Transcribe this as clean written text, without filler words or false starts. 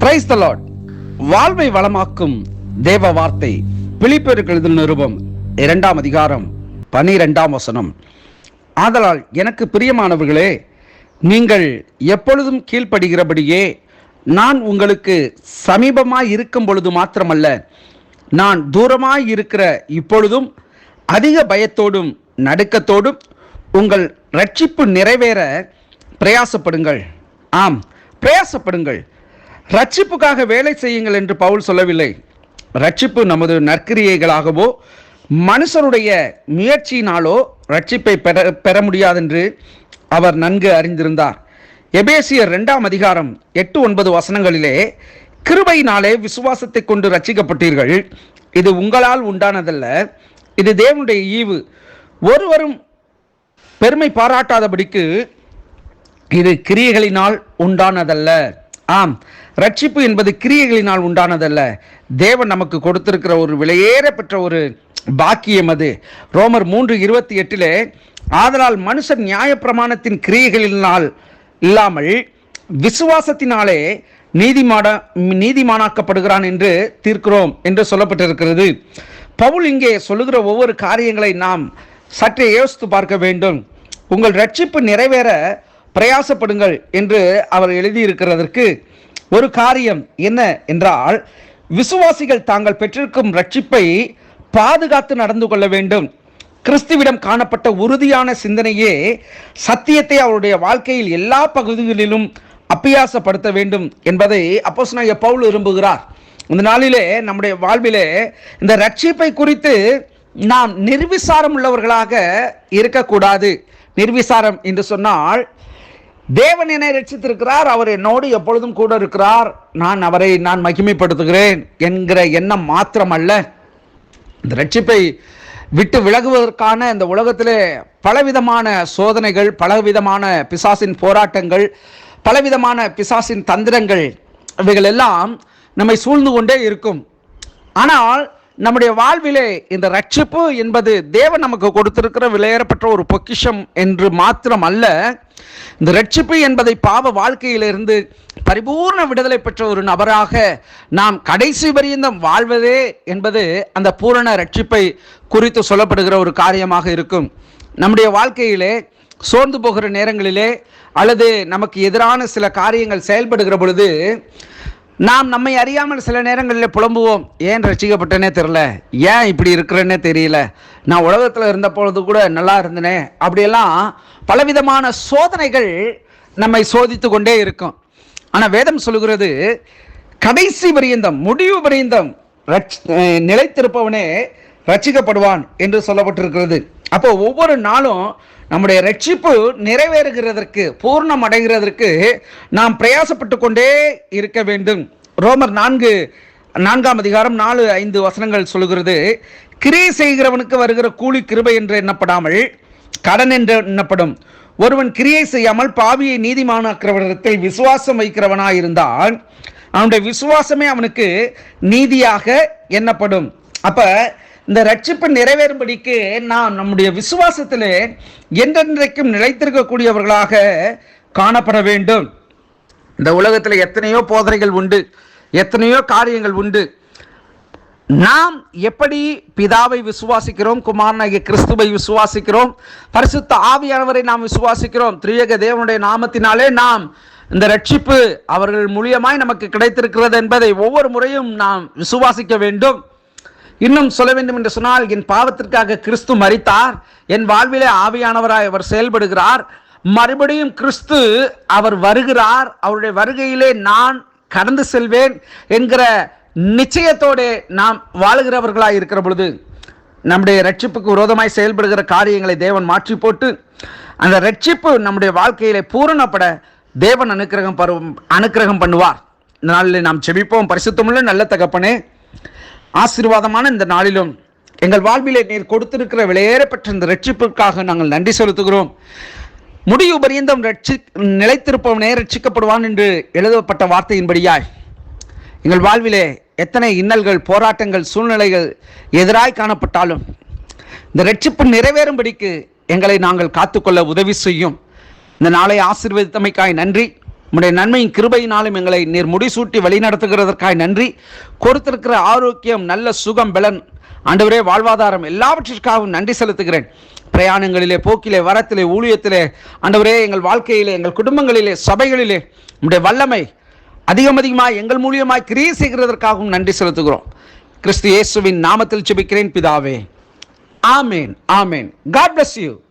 Praise the Lord. வாழ்வை வளமாக்கும் தேவ வார்த்தை பிலிப்பியருக்கு எழுதின நிருபம் 2ஆம் அதிகாரம் 12ஆம் வசனம். ஆதலால் எனக்கு பிரியமானவர்களே, நீங்கள் எப்பொழுதும் கீழ்ப்படுகிறபடியே நான் உங்களுக்கு சமீபமாய் இருக்கும் பொழுது மாத்திரமல்ல, நான் தூரமாய் இருக்கிற இப்பொழுதும் அதிக பயத்தோடும் நடுக்கத்தோடும் உங்கள் ரட்சிப்பு நிறைவேற பிரயாசப்படுங்கள். ஆம், பிரயாசப்படுங்கள். ரட்சிப்புக்காக வேலை செய்யுங்கள் என்று பவுல் சொல்லவில்லை. ரட்சிப்பு நமது நற்கிரியைகளாகவோ மனுஷருடைய முயற்சியினாலோ ரட்சிப்பை பெற முடியாதென்று அவர் நன்கு அறிந்திருந்தார். எபேசியர் 2ஆம் அதிகாரம் 8-9 வசனங்களிலே, கிருபையினாலே விசுவாசத்தை கொண்டு ரட்சிக்கப்பட்டீர்கள், இது உங்களால் உண்டானதல்ல, இது தேவனுடைய ஈவு, ஒருவரும் பெருமை பாராட்டாதபடிக்கு இது கிரியைகளினால் உண்டானதல்ல. ஆம், ரட்சிப்பு என்பது கிரியைகளினால் உண்டானதல்ல, தேவன் நமக்கு கொடுத்திருக்கிற ஒரு விலையேற பெற்ற ஒரு பாக்கியம் அது. ரோமர் 3:28 ஆதலால் மனுஷன் நியாயப்பிரமாணத்தின் கிரியைகளினால் இல்லாமல் விசுவாசத்தினாலே நீதிமானாக்கப்படுகிறான் என்று தீர்க்கிறோம் என்று சொல்லப்பட்டிருக்கிறது. பவுல் இங்கே சொல்லுகிற ஒவ்வொரு காரியங்களை நாம் சற்றே யோசித்து பார்க்க வேண்டும். உங்கள் ரட்சிப்பு நிறைவேற பிரயாசப்படுங்கள் என்று அவர் எழுதியிருக்கிறதற்கு ஒரு காரியம் என்ன என்றால், விசுவாசிகள் தாங்கள் பெற்றிருக்கும் ரட்சிப்பை பாதுகாத்து நடந்து கொள்ள வேண்டும். கிறிஸ்துவிடம் காணப்பட்ட உறுதியான சிந்தனையே சத்தியத்தை அவருடைய வாழ்க்கையில் எல்லா பகுதிகளிலும் அப்பியாசப்படுத்த வேண்டும் என்பதை அப்போஸ்தலனாகிய பவுல் விரும்புகிறார். இந்த நாளிலே நம்முடைய வாழ்விலே இந்த ரட்சிப்பை குறித்து நாம் நிர்விசாரம் உள்ளவர்களாக இருக்கக்கூடாது. நிர்விசாரம் என்று சொன்னால், தேவன் என்னை ரட்சித்திருக்கிறார், அவர் என்னோடு எப்பொழுதும் கூட இருக்கிறார், அவரை மகிமைப்படுத்துகிறேன் என்கிற எண்ணம் மாத்திரமல்ல. இந்த ரட்சிப்பை விட்டு விலகுவதற்கான இந்த உலகத்திலே பலவிதமான சோதனைகள், பலவிதமான பிசாசின் போராட்டங்கள், பலவிதமான பிசாசின் தந்திரங்கள், இவைகள் எல்லாம் நம்மை சூழ்ந்து கொண்டே இருக்கும். ஆனால் நம்முடைய வாழ்விலே இந்த ரட்சிப்பு என்பது தேவன் நமக்கு கொடுத்திருக்கிற விலையேறப்பட்ட ஒரு பொக்கிஷம் என்று மாத்திரம் அல்ல. இந்த ரட்சிப்பு என்பதை பாவ வாழ்க்கையிலிருந்து பரிபூர்ண விடுதலை பெற்ற ஒரு நபராக நாம் கடைசி பரியந்தம் வாழ்வதே என்பது அந்த பூரண ரட்சிப்பை குறித்து சொல்லப்படுகிற ஒரு காரியமாக இருக்கும். நம்முடைய வாழ்க்கையிலே சோர்ந்து போகிற நேரங்களிலே அல்லது நமக்கு எதிரான சில காரியங்கள் செயல்படுகிற பொழுது நாம் நம்மை அறியாமல் சில நேரங்களில் புலம்புவோம். ஏன் ரட்சிக்கப்பட்டனே தெரியல, ஏன் இப்படி இருக்கிறேன்னே தெரியல, நான் உலகத்தில் இருந்த பொழுது கூட நல்லா இருந்தனே, அப்படியெல்லாம் பலவிதமான சோதனைகள் நம்மை சோதித்து கொண்டே இருக்கும். ஆனால் வேதம் சொல்லுகிறது, கடைசி பரியந்தம் முடிவு பரியந்தம் நிலைத்திருப்பவனே ரட்சிக்கப்படுவான் என்று சொல்லப்பட்டிருக்கிறது. அப்போ ஒவ்வொரு நாளும் நம்முடைய ரட்சிப்பு நிறைவேறுகிறதற்கு, பூர்ணம் அடைகிறதற்கு நாம் பிரயாசப்பட்டு கொண்டே இருக்க வேண்டும். ரோமர் 4ஆம் அதிகாரம் 4-5 வசனங்கள் சொல்லுகிறது, கிரியை செய்கிறவனுக்கு வருகிற கூலி கிருபை என்று எண்ணப்படாமல் கடன் என்று எண்ணப்படும். ஒருவன் கிரியை செய்யாமல் பாவியை நீதிமானாக்கிறவரிடத்தில் விசுவாசம் வைக்கிறவனாயிருந்தால் அவனுடைய விசுவாசமே அவனுக்கு நீதியாக எண்ணப்படும். அப்ப இந்த ரட்சிப்பு நிறைவேறும்படிக்கு நாம் நம்முடைய விசுவாசத்திலே என்றென்றைக்கும் நிலைத்திருக்கக்கூடியவர்களாக காணப்பட வேண்டும். இந்த உலகத்தில் எத்தனையோ போதனைகள் உண்டு, எத்தனையோ காரியங்கள் உண்டு. நாம் எப்படி பிதாவை விசுவாசிக்கிறோம், குமாரனாகிய கிறிஸ்துவை விசுவாசிக்கிறோம், பரிசுத்த ஆவியானவரை நாம் விசுவாசிக்கிறோம். திரியேக தேவனுடைய நாமத்தினாலே நாம் இந்த ரட்சிப்பு அவர்கள் மூலியமாய் நமக்கு கிடைத்திருக்கிறது என்பதை ஒவ்வொரு முறையும் நாம் விசுவாசிக்க வேண்டும். இன்னும் சொல்ல வேண்டும் என்று சொன்னால், என் பாவத்திற்காக கிறிஸ்து மரித்தார், என் வாழ்விலே ஆவியானவராய் அவர் செயல்படுகிறார், மறுபடியும் கிறிஸ்து அவர் வருகிறார், அவருடைய வருகையிலே நான் கடந்து செல்வேன் என்கிற நிச்சயத்தோடு நாம் வாழுகிறவர்களாய் இருக்கிற பொழுது நம்முடைய ரட்சிப்புக்கு விரோதமாய் செயல்படுகிற காரியங்களை தேவன் மாற்றி போட்டு அந்த ரட்சிப்பு நம்முடைய வாழ்க்கையிலே பூரணப்பட தேவன் அனுக்கிரகம் பண்ணுவார். இந்த நாளில் நாம் செபிப்போம். பரிசுத்தமுள்ள நல்ல தகப்பனே, ஆசீர்வாதமான இந்த நாளிலும் எங்கள் வாழ்விலே நீர் கொடுத்திருக்கிற விலையேறப்பட்ட இந்த ரட்சிப்புக்காக நாங்கள் நன்றி செலுத்துகிறோம். முடிவு பரியந்தம் நிலைத்திருப்பவனே ரட்சிக்கப்படுவான் என்று எழுதப்பட்ட வார்த்தையின்படியாய் எங்கள் வாழ்விலே எத்தனை இன்னல்கள், போராட்டங்கள், சூழ்நிலைகள் எதிராய் காணப்பட்டாலும் இந்த ரட்சிப்பு நிறைவேறும்படிக்கு எங்களை நாங்கள் காத்துக்கொள்ள உதவி செய்யும். இந்த நாளை ஆசீர்வதித்தமைக்காய் நன்றி. உம்முடைய நன்மையின் கிருபையினாலும் எங்களை நீர் முடிசூட்டி வழிநடத்துகிறதற்காக நன்றி. கொடுத்திருக்கிற ஆரோக்கியம், நல்ல சுகம், பலன், ஆண்டவரே வாழ்வாதாரம் எல்லாவற்றிற்காகவும் நன்றி செலுத்துகிறேன். பிரயாணங்களிலே, போக்கிலே, வரத்திலே, ஊழியத்திலே, ஆண்டவரே எங்கள் வாழ்க்கையிலே, எங்கள் குடும்பங்களிலே, சபைகளிலே உம்முடைய வல்லமை அதிகமாக எங்கள் மூலியமாய் கிரியை செய்கிறதற்காகவும் நன்றி செலுத்துகிறோம். கிறிஸ்து இயேசுவின் நாமத்தில் ஜெபிக்கிறேன் பிதாவே. ஆமேன், ஆமேன். God bless you.